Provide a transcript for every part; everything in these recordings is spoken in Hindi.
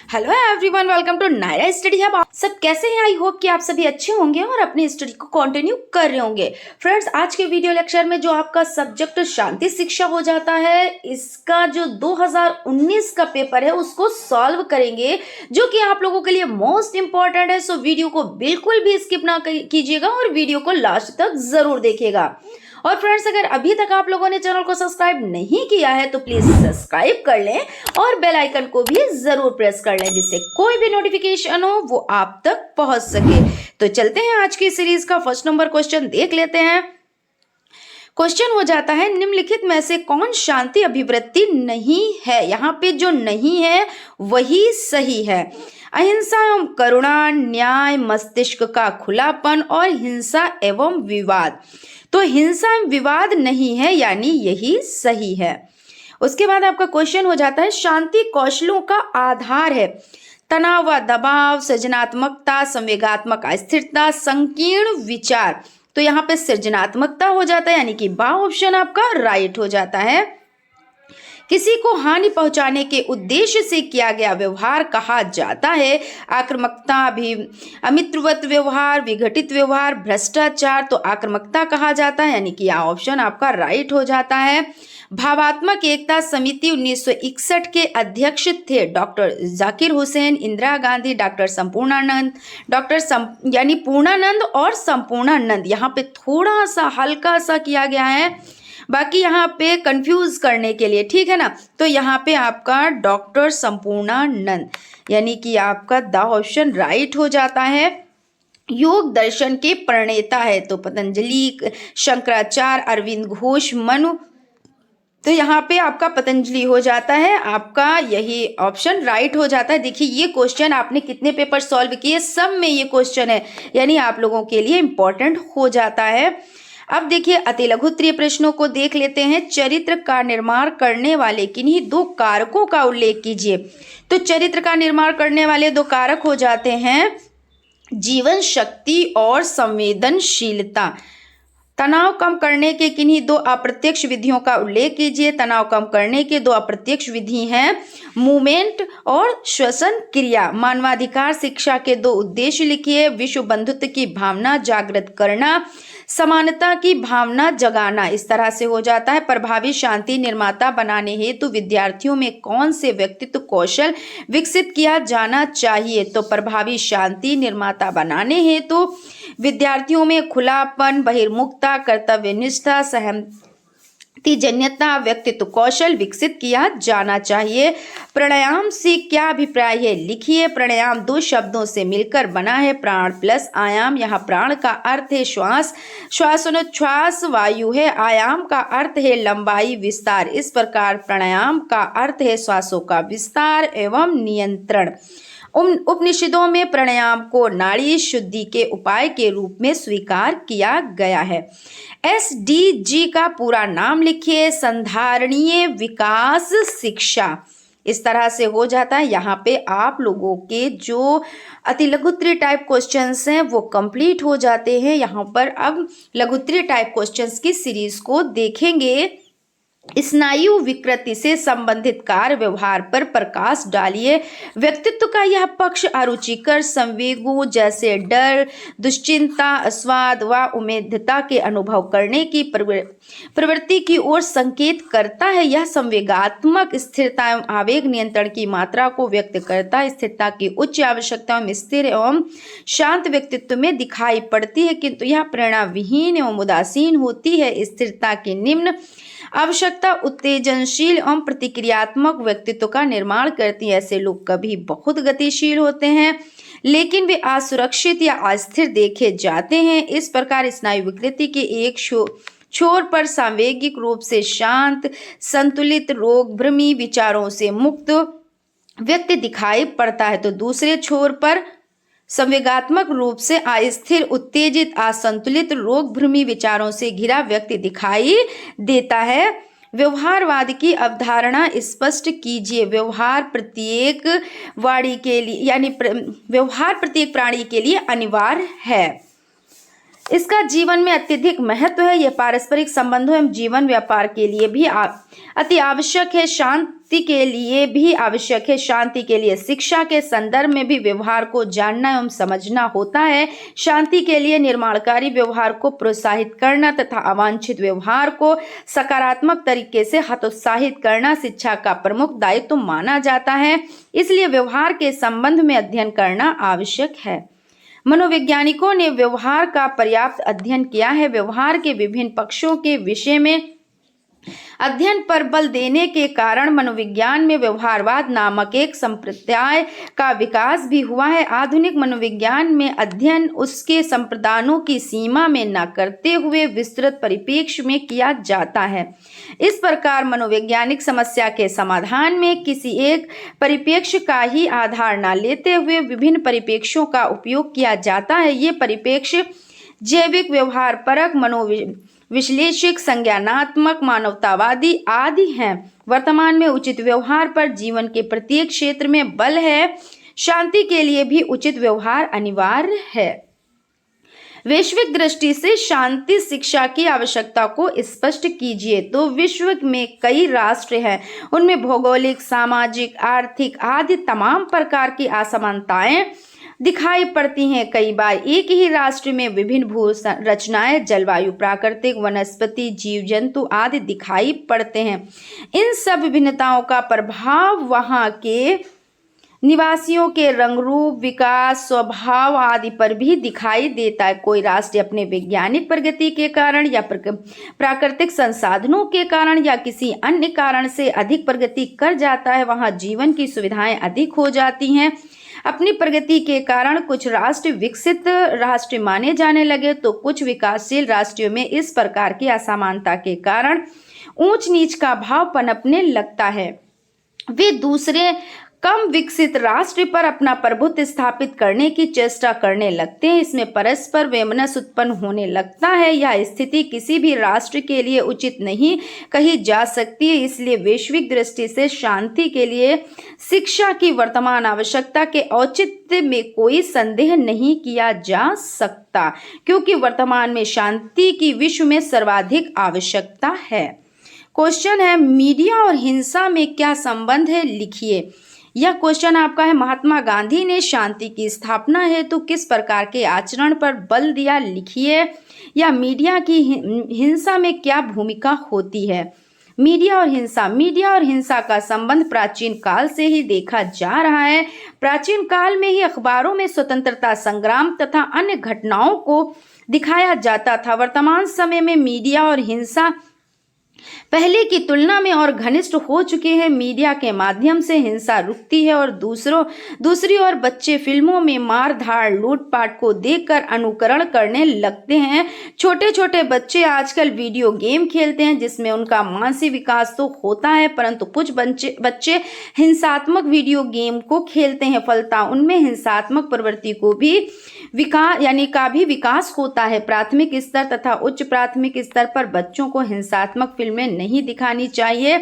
Hello everyone, welcome to Naira study hub. आप सब कैसे हैं? आई होप कि आप सभी अच्छे होंगे और अपनी स्टडी को कंटिन्यू कर रहे होंगे। फ्रेंड्स, आज के वीडियो लेक्चर में जो आपका सब्जेक्ट शांति शिक्षा हो जाता है, इसका जो 2019 का पेपर है उसको सॉल्व करेंगे, जो कि आप लोगों के लिए मोस्ट इंपॉर्टेंट है। सो वीडियो को बिल्कुल भी स्किप ना कीजिएगा और वीडियो को लास्ट तक जरूर देखिएगा। और फ्रेंड्स, अगर अभी तक आप लोगों ने चैनल को सब्सक्राइब नहीं किया है तो प्लीज सब्सक्राइब कर लें और बेल आइकन को भी जरूर प्रेस कर लें, जिससे कोई भी नोटिफिकेशन हो वो आप तक पहुंच सके। तो चलते हैं आज की सीरीज का फर्स्ट नंबर क्वेश्चन देख लेते हैं। क्वेश्चन हो जाता है, निम्नलिखित में से कौन शांति अभिवृत्ति नहीं है? यहाँ पे जो नहीं है वही सही है। अहिंसा एवं करुणा, न्याय, मस्तिष्क का खुलापन और हिंसा एवं विवाद। तो हिंसा एवं विवाद नहीं है, यानी यही सही है। उसके बाद आपका क्वेश्चन हो जाता है, शांति कौशलों का आधार है। तनाव व दबाव, सृजनात्मकता, संवेगात्मक अस्थिरता, संकीर्ण विचार। तो यहाँ पे सृजनात्मकता हो जाता है, यानी कि बा ऑप्शन आपका राइट हो जाता है। किसी को हानि पहुंचाने के उद्देश्य से किया गया व्यवहार कहा जाता है आक्रामकता, अमित्रवत व्यवहार, विघटित व्यवहार, भ्रष्टाचार। तो आक्रामकता कहा जाता है, यानी कि यह ऑप्शन आपका राइट हो जाता है। भावात्मक एकता समिति 1961 के अध्यक्ष थे डॉक्टर जाकिर हुसैन, इंदिरा गांधी, डॉक्टर संपूर्णानंद, यानी पूर्णानंद और संपूर्णानंद। यहाँ पे थोड़ा सा हल्का सा किया गया है, बाकी यहाँ पे कंफ्यूज करने के लिए, ठीक है ना। तो यहाँ पे आपका डॉक्टर संपूर्णानंद, यानी कि आपका द ऑप्शन राइट हो जाता है। योग दर्शन के प्रणेता है तो पतंजलि, शंकराचार्य, अरविंद घोष, मनु। तो यहाँ पे आपका पतंजलि हो जाता है, आपका यही ऑप्शन राइट हो जाता है। देखिए, ये क्वेश्चन आपने कितने पेपर सॉल्व किए, सब में ये क्वेश्चन है, यानी आप लोगों के लिए इंपॉर्टेंट हो जाता है। अब देखिए, अति लघुत्तरीय प्रश्नों को देख लेते हैं। चरित्र का निर्माण करने वाले किन्हीं दो कारकों का उल्लेख कीजिए। तो चरित्र का निर्माण करने वाले दो कारक हो जाते हैं जीवन शक्ति और संवेदनशीलता। तनाव कम करने के किन्हीं दो अप्रत्यक्ष विधियों का उल्लेख कीजिए। तनाव कम करने के दो अप्रत्यक्ष विधि हैं मूवमेंट और श्वसन क्रिया। मानवाधिकार शिक्षा के दो उद्देश्य लिखिए। विश्व बंधुत्व की भावना जागृत करना, समानता की भावना जगाना। इस तरह से हो जाता है। प्रभावी शांति निर्माता बनाने हेतु विद्यार्थियों में कौन से व्यक्तित्व कौशल विकसित किया जाना चाहिए? तो प्रभावी शांति निर्माता बनाने हेतु विद्यार्थियों में खुलापन, बहिर्मुखता, कर्तव्यनिष्ठा, सहमतिजन्यता, व्यक्तित्व कौशल विकसित किया जाना चाहिए। प्राणायाम से क्या अभिप्राय है? लिखिए। प्राणायाम दो शब्दों से मिलकर बना है, प्राण प्लस आयाम। यहाँ प्राण का अर्थ है श्वास, श्वासोच्छ्वास वायु है। आयाम का अर्थ है लंबाई, विस्तार। इस प्रकार प्राणायाम का अर्थ है श्वासों का विस्तार एवं नियंत्रण। उपनिषदों में प्राणायाम को नाड़ी शुद्धि के उपाय के रूप में स्वीकार किया गया है। SDG का पूरा नाम लिखिए। संधारणीय विकास शिक्षा। इस तरह से हो जाता है। यहाँ पे आप लोगों के जो अति लघुत्तरीय टाइप क्वेश्चंस हैं वो कंप्लीट हो जाते हैं। यहाँ पर अब लघुत्तरीय टाइप क्वेश्चंस की सीरीज को देखेंगे। स्नायु विकृति से संबंधित कार्य व्यवहार पर प्रकाश डालिए। व्यक्तित्व का यह पक्ष अरुचिकर संवेगों जैसे डर, दुश्चिंता, अस्वाद व उमेदता के अनुभव करने की प्रवृत्ति की ओर संकेत करता है। यह संवेगात्मक स्थिरता एवं आवेग नियंत्रण की मात्रा को व्यक्त करता है। स्थिरता की उच्च आवश्यकता एवं स्थिर एवं शांत व्यक्तित्व में दिखाई पड़ती है, किंतु यह प्रेरणा विहीन एवं उदासीन होती है। स्थिरता की निम्न आवश्यकता उत्तेजनशील एवं प्रतिक्रियात्मक व्यक्तित्व का निर्माण करती है। ऐसे लोग कभी बहुत गतिशील होते हैं लेकिन वे असुरक्षित या अस्थिर देखे जाते हैं। इस प्रकार स्नायु विकृति के एक छोर पर सांवेगिक रूप से शांत, संतुलित, रोग भ्रमी विचारों से मुक्त व्यक्ति दिखाई पड़ता है, तो दूसरे छोर पर संवेगात्मक रूप से अस्थिर, उत्तेजित, असंतुलित, रोग भ्रमी विचारों से घिरा व्यक्ति दिखाई देता है। व्यवहारवाद की अवधारणा स्पष्ट कीजिए। व्यवहार प्रत्येक प्राणी के लिए अनिवार्य है। इसका जीवन में अत्यधिक महत्व है। यह पारस्परिक संबंधों एवं जीवन व्यापार के लिए भी अति आवश्यक है। शांत शांति के लिए भी आवश्यक है। शांति के लिए शिक्षा के संदर्भ में भी व्यवहार को जानना एवं समझना होता है। शांति के लिए निर्माणकारी व्यवहार को प्रोत्साहित करना तथा अवांछित व्यवहार को सकारात्मक तरीके से हतोत्साहित करना शिक्षा का प्रमुख दायित्व माना जाता है। इसलिए व्यवहार के संबंध में अध्ययन करना आवश्यक है। मनोवैज्ञानिकों ने व्यवहार का पर्याप्त अध्ययन किया है। व्यवहार के विभिन्न पक्षों के विषय में अध्ययन पर बल देने के कारण मनोविज्ञान में व्यवहारवाद नामक एक संप्रदाय का विकास भी हुआ है। आधुनिक मनोविज्ञान में अध्ययन उसके संप्रदायों की सीमा में न करते हुए विस्तृत परिप्रेक्ष्य में किया जाता है। इस प्रकार मनोवैज्ञानिक समस्या के समाधान में किसी एक परिप्रेक्ष्य का ही आधार न लेते हुए विभिन्न परिप्रेक्ष्यों का उपयोग किया जाता है। ये परिप्रेक्ष्य जैविक, व्यवहार परक, विश्लेषिक, संज्ञानात्मक, मानवतावादी आदि हैं। वर्तमान में उचित व्यवहार पर जीवन के प्रत्येक क्षेत्र में बल है। शांति के लिए भी उचित व्यवहार अनिवार्य है। वैश्विक दृष्टि से शांति शिक्षा की आवश्यकता को स्पष्ट कीजिए। तो विश्व में कई राष्ट्र हैं, उनमें भौगोलिक, सामाजिक, आर्थिक आदि तमाम प्रकार की असमानताएं दिखाई पड़ती हैं। कई बार एक ही राष्ट्र में विभिन्न भू रचनाएं, जलवायु, प्राकृतिक, वनस्पति, जीव जंतु आदि दिखाई पड़ते हैं। इन सब विभिन्नताओं का प्रभाव वहां के निवासियों के रंग, रूप, विकास, स्वभाव आदि पर भी दिखाई देता है। कोई राष्ट्र अपने वैज्ञानिक प्रगति के कारण या प्राकृतिक संसाधनों के कारण या किसी अन्य कारण से अधिक प्रगति कर जाता है। वहां जीवन की सुविधाएं अधिक हो जाती हैं। अपनी प्रगति के कारण कुछ राष्ट्र विकसित राष्ट्र माने जाने लगे तो कुछ विकासशील राष्ट्रों में इस प्रकार की असमानता के कारण ऊंच नीच का भाव पनपने लगता है। वे दूसरे कम विकसित राष्ट्र पर अपना प्रभुत्व स्थापित करने की चेष्टा करने लगते हैं। इसमें परस्पर वैमनस्य उत्पन्न होने लगता है। यह स्थिति किसी भी राष्ट्र के लिए उचित नहीं कही जा सकती है। इसलिए वैश्विक दृष्टि से शांति के लिए शिक्षा की वर्तमान आवश्यकता के औचित्य में कोई संदेह नहीं किया जा सकता, क्योंकि वर्तमान में शांति की विश्व में सर्वाधिक आवश्यकता है। क्वेश्चन है, मीडिया और हिंसा में क्या संबंध है, लिखिए। यह क्वेश्चन आपका है। महात्मा गांधी ने शांति की स्थापना हेतु किस प्रकार के आचरण पर बल दिया, लिखिए। या मीडिया की हिंसा में क्या भूमिका होती है। मीडिया और हिंसा का संबंध प्राचीन काल से ही देखा जा रहा है। प्राचीन काल में ही अखबारों में स्वतंत्रता संग्राम तथा अन्य घटनाओं को दिखाया जाता था। वर्तमान समय में मीडिया और हिंसा पहले की तुलना में और घनिष्ठ हो चुके हैं। मीडिया के माध्यम से हिंसा रुकती है और दूसरी ओर बच्चे फिल्मों में मार धाड़, लूटपाट को देखकर अनुकरण करने लगते हैं। छोटे छोटे बच्चे आजकल वीडियो गेम खेलते हैं जिसमें उनका मानसिक विकास तो होता है, परंतु कुछ बच्चे हिंसात्मक वीडियो गेम को खेलते हैं। फलता उनमें हिंसात्मक प्रवृत्ति को भी विकास होता है। प्राथमिक स्तर तथा उच्च प्राथमिक स्तर पर बच्चों को हिंसात्मक फिल्में नहीं दिखानी चाहिए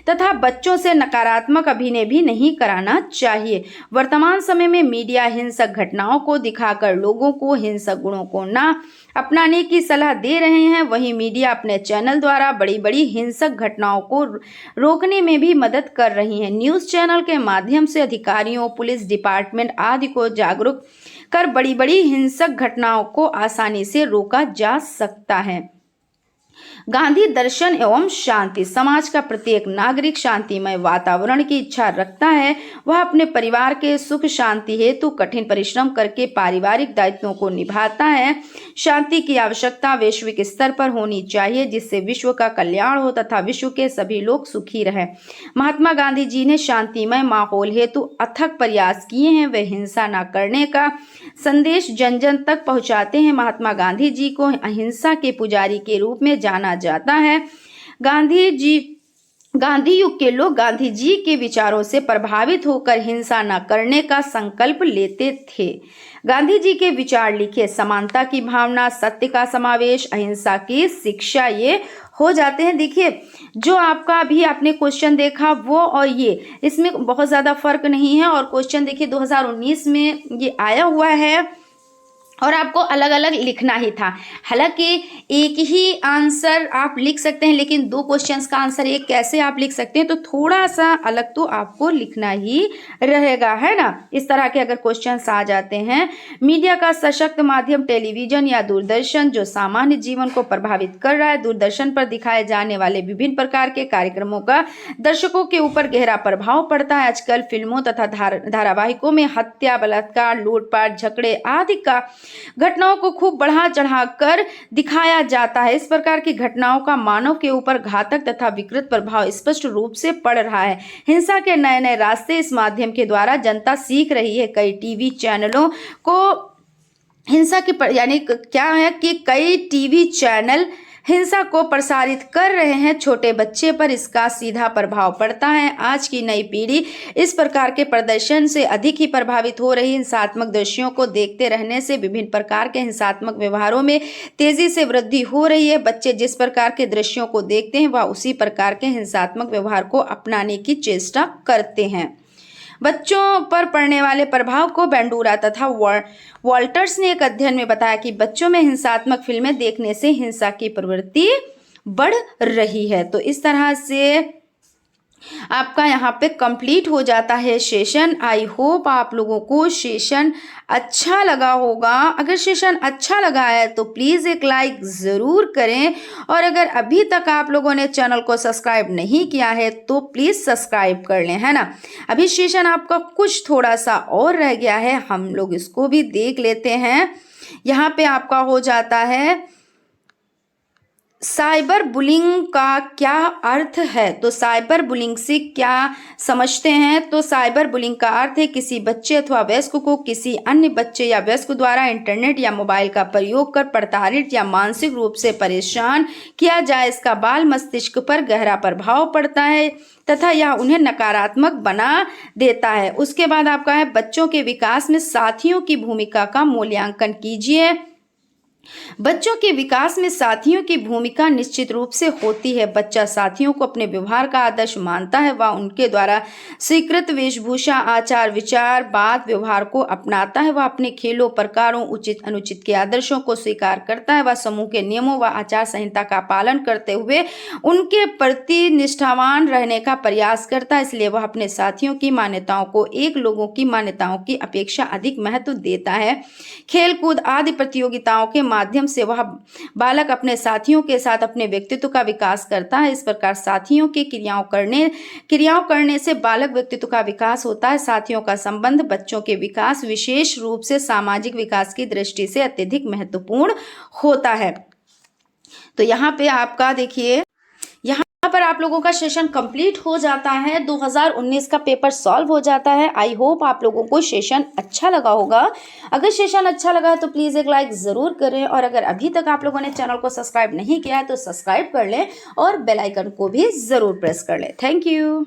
तथा बच्चों से नकारात्मक अभिनय भी नहीं कराना चाहिए। वर्तमान समय में मीडिया हिंसक घटनाओं को दिखाकर लोगों को हिंसक गुणों को न अपनाने की सलाह दे रहे हैं। वहीं मीडिया अपने चैनल द्वारा बड़ी बड़ी हिंसक घटनाओं को रोकने में भी मदद कर रही है। न्यूज़ चैनल के माध्यम से अधिकारियों, पुलिस डिपार्टमेंट आदि को जागरूक कर बड़ी बड़ी हिंसक घटनाओं को आसानी से रोका जा सकता है। गांधी दर्शन एवं शांति। समाज का प्रत्येक नागरिक शांतिमय वातावरण की इच्छा रखता है। वह अपने परिवार के सुख शांति हेतु कठिन परिश्रम करके पारिवारिक दायित्वों को निभाता है। शांति की आवश्यकता वैश्विक स्तर पर होनी चाहिए जिससे विश्व का कल्याण हो तथा विश्व के सभी लोग सुखी रहें। महात्मा गांधी जी ने शांतिमय माहौल हेतु अथक प्रयास किए हैं। वे हिंसा न करने का संदेश जन जन तक पहुंचाते हैं। महात्मा गांधी जी को अहिंसा के पुजारी के रूप में जाना जाता है। गांधी युग के लोग गांधी जी के विचारों से प्रभावित होकर हिंसा न करने का संकल्प लेते थे। गांधी जी के विचार लिखे, समानता की भावना, सत्य का समावेश, अहिंसा की शिक्षा, ये हो जाते हैं। देखिए, जो आपका अभी आपने क्वेश्चन देखा वो और ये, इसमें बहुत ज़्यादा फर्क नहीं है। और क्वेश्चन देखिए 2019 में ये आया हुआ है और आपको अलग अलग लिखना ही था। हालांकि एक ही आंसर आप लिख सकते हैं, लेकिन 2 क्वेश्चंस का आंसर एक कैसे आप लिख सकते हैं, तो थोड़ा सा अलग तो आपको लिखना ही रहेगा, है ना। इस तरह के अगर क्वेश्चंस आ जाते हैं। मीडिया का सशक्त माध्यम टेलीविजन या दूरदर्शन जो सामान्य जीवन को प्रभावित कर रहा है। दूरदर्शन पर दिखाए जाने वाले विभिन्न प्रकार के कार्यक्रमों का दर्शकों के ऊपर गहरा प्रभाव पड़ता है। आजकल फिल्मों तथा धारावाहिकों में हत्या, बलात्कार, लूटपाट, झगड़े आदि का घटनाओं को खूब बढ़ा चढ़ाकर दिखाया जाता है। इस प्रकार की घटनाओं का मानव के ऊपर घातक तथा विकृत प्रभाव स्पष्ट रूप से पड़ रहा है। हिंसा के नए नए रास्ते इस माध्यम के द्वारा जनता सीख रही है। कई टीवी चैनलों को हिंसा की यानी क्या है कि कई टीवी चैनल हिंसा को प्रसारित कर रहे हैं। छोटे बच्चे पर इसका सीधा प्रभाव पड़ता है। आज की नई पीढ़ी इस प्रकार के प्रदर्शन से अधिक ही प्रभावित हो रही है। हिंसात्मक दृश्यों को देखते रहने से विभिन्न प्रकार के हिंसात्मक व्यवहारों में तेजी से वृद्धि हो रही है। बच्चे जिस प्रकार के दृश्यों को देखते हैं वह उसी प्रकार के हिंसात्मक व्यवहार को अपनाने की चेष्टा करते हैं। बच्चों पर पड़ने वाले प्रभाव को बेंडूरा तथा वॉल्टर्स ने एक अध्ययन में बताया कि बच्चों में हिंसात्मक फिल्में देखने से हिंसा की प्रवृत्ति बढ़ रही है। तो इस तरह से आपका यहाँ पे कंप्लीट हो जाता है सेशन। आई होप आप लोगों को सेशन अच्छा लगा होगा। अगर सेशन अच्छा लगा है तो प्लीज़ एक लाइक ज़रूर करें, और अगर अभी तक आप लोगों ने चैनल को सब्सक्राइब नहीं किया है तो प्लीज़ सब्सक्राइब कर लें, है ना। अभी सेशन आपका कुछ थोड़ा सा और रह गया है, हम लोग इसको भी देख लेते हैं। यहाँ पे आपका हो जाता है साइबर बुलिंग का क्या अर्थ है। तो साइबर बुलिंग से क्या समझते हैं। तो साइबर बुलिंग का अर्थ है किसी बच्चे अथवा वयस्क को किसी अन्य बच्चे या वयस्क द्वारा इंटरनेट या मोबाइल का प्रयोग कर प्रताड़ित या मानसिक रूप से परेशान किया जाए। इसका बाल मस्तिष्क पर गहरा प्रभाव पड़ता है तथा यह उन्हें नकारात्मक बना देता है। उसके बाद आपका है बच्चों के विकास में साथियों की भूमिका का मूल्यांकन कीजिए। बच्चों के विकास में साथियों की भूमिका निश्चित रूप से होती है। बच्चा साथियों को अपने व्यवहार का आदर्श मानता है। वह उनके द्वारा स्वीकृत वेशभूषा, आचार विचार, बात व्यवहार को अपनाता है। वह अपने खेलों, प्रकारों, उचित अनुचित के आदर्शों को स्वीकार करता है। वह समूह के नियमों व आचार संहिता का पालन करते हुए उनके प्रति निष्ठावान रहने का प्रयास करता है। इसलिए वह अपने साथियों की मान्यताओं को एक लोगों की मान्यताओं की अपेक्षा अधिक महत्व देता है। खेल कूद आदि प्रतियोगिताओं के माध्यम से वह बालक अपने साथियों के साथ अपने व्यक्तित्व का विकास करता है। इस प्रकार साथियों की क्रियाओं करने से बालक व्यक्तित्व का विकास होता है। साथियों का संबंध बच्चों के विकास, विशेष रूप से सामाजिक विकास की दृष्टि से अत्यधिक महत्वपूर्ण होता है। तो यहाँ पे आपका देखिए, यहाँ पर आप लोगों का सेशन कंप्लीट हो जाता है। 2019 का पेपर सॉल्व हो जाता है। आई होप आप लोगों को सेशन अच्छा लगा होगा। अगर सेशन अच्छा लगा है तो प्लीज़ एक लाइक ज़रूर करें, और अगर अभी तक आप लोगों ने चैनल को सब्सक्राइब नहीं किया है तो सब्सक्राइब कर लें और बेल आइकन को भी ज़रूर प्रेस कर लें। Thank you.